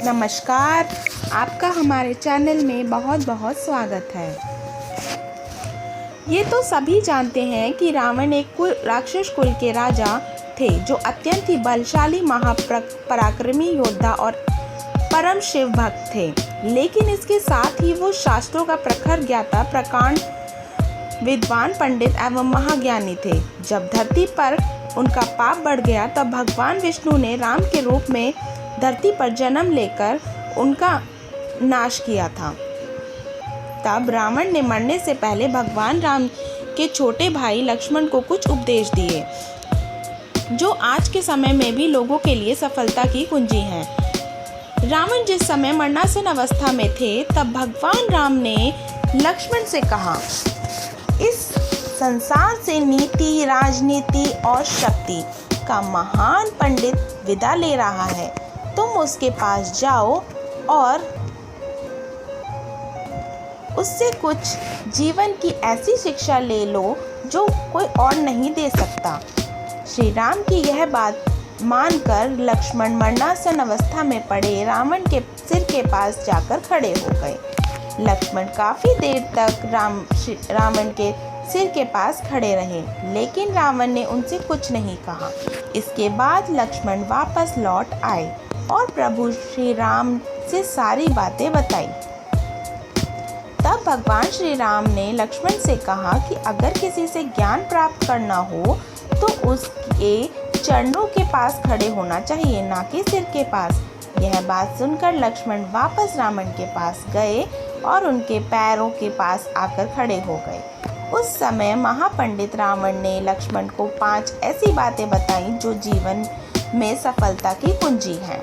नमस्कार, आपका हमारे चैनल में बहुत बहुत स्वागत है। ये तो सभी जानते हैं कि रावण एक राक्षस कुल के राजा थे जो अत्यंत ही बलशाली महापराक्रमी योद्धा और परम शिव भक्त थे। लेकिन इसके साथ ही वो शास्त्रों का प्रखर ज्ञाता, प्रकांड विद्वान, पंडित एवं महाज्ञानी थे। जब धरती पर उनका पाप बढ़ गया तब भगवान विष्णु ने राम के रूप में धरती पर जन्म लेकर उनका नाश किया था। तब रावण ने मरने से पहले भगवान राम के छोटे भाई लक्ष्मण को कुछ उपदेश दिए, जो आज के समय में भी लोगों के लिए सफलता की कुंजी हैं। रावण जिस समय मरणासीन अवस्था में थे तब भगवान राम ने लक्ष्मण से कहा, इस संसार से नीति, राजनीति और शक्ति का महान पंडित विदा ले रहा है। तुम उसके पास जाओ और उससे कुछ जीवन की ऐसी शिक्षा ले लो जो कोई और नहीं दे सकता। श्री राम की यह बात मानकर लक्ष्मण मरणासन अवस्था में पड़े रावण के सिर के पास जाकर खड़े हो गए। लक्ष्मण काफी देर तक रावण के सिर के पास खड़े रहे, लेकिन रावण ने उनसे कुछ नहीं कहा। इसके बाद लक्ष्मण वापस लौट आए और प्रभु श्री राम से सारी बातें बताई। तब भगवान श्री राम ने लक्ष्मण से कहा कि अगर किसी से ज्ञान प्राप्त करना हो तो उसके चरणों के पास खड़े होना चाहिए, ना कि सिर के पास। यह बात सुनकर लक्ष्मण वापस रावण के पास गए और उनके पैरों के पास आकर खड़े हो गए। उस समय महापंडित रावण ने लक्ष्मण को 5 ऐसी बातें बताई जो जीवन में सफलता की कुंजी हैं।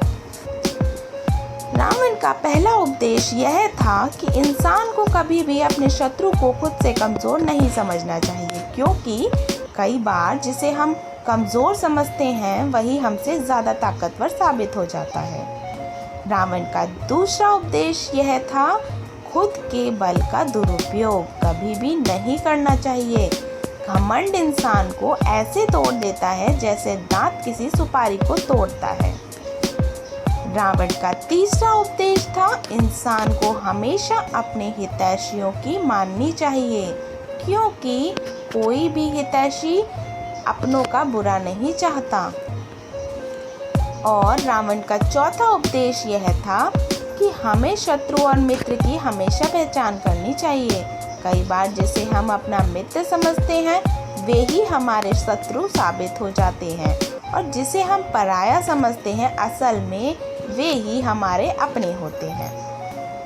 रावण का पहला उपदेश यह था कि इंसान को कभी भी अपने शत्रु को खुद से कमज़ोर नहीं समझना चाहिए, क्योंकि कई बार जिसे हम कमज़ोर समझते हैं वही हमसे ज़्यादा ताकतवर साबित हो जाता है। रावण का दूसरा उपदेश यह था, खुद के बल का दुरुपयोग कभी भी नहीं करना चाहिए। घमंड इंसान को ऐसे तोड़ देता है जैसे दांत किसी सुपारी को तोड़ता है। रावण का तीसरा उपदेश था, इंसान को हमेशा अपने हितैषियों की माननी चाहिए, क्योंकि कोई भी हितैषी अपनों का बुरा नहीं चाहता। और रावण का चौथा उपदेश यह था कि हमें शत्रु और मित्र की हमेशा पहचान करनी चाहिए। कई बार जिसे हम अपना मित्र समझते हैं वे ही हमारे शत्रु साबित हो जाते हैं, और जिसे हम पराया समझते हैं असल में वे ही हमारे अपने होते हैं।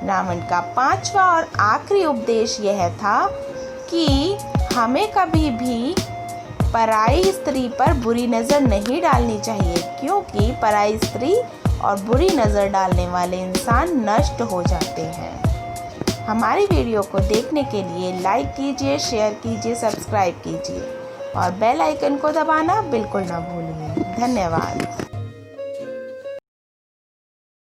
रावण का 5वां और आखिरी उपदेश यह था कि हमें कभी भी पराई स्त्री पर बुरी नज़र नहीं डालनी चाहिए, क्योंकि पराई स्त्री और बुरी नज़र डालने वाले इंसान नष्ट हो जाते हैं। हमारी वीडियो को देखने के लिए लाइक कीजिए, शेयर कीजिए, सब्सक्राइब कीजिए और बेल आइकन को दबाना बिल्कुल ना भूलिए। धन्यवाद।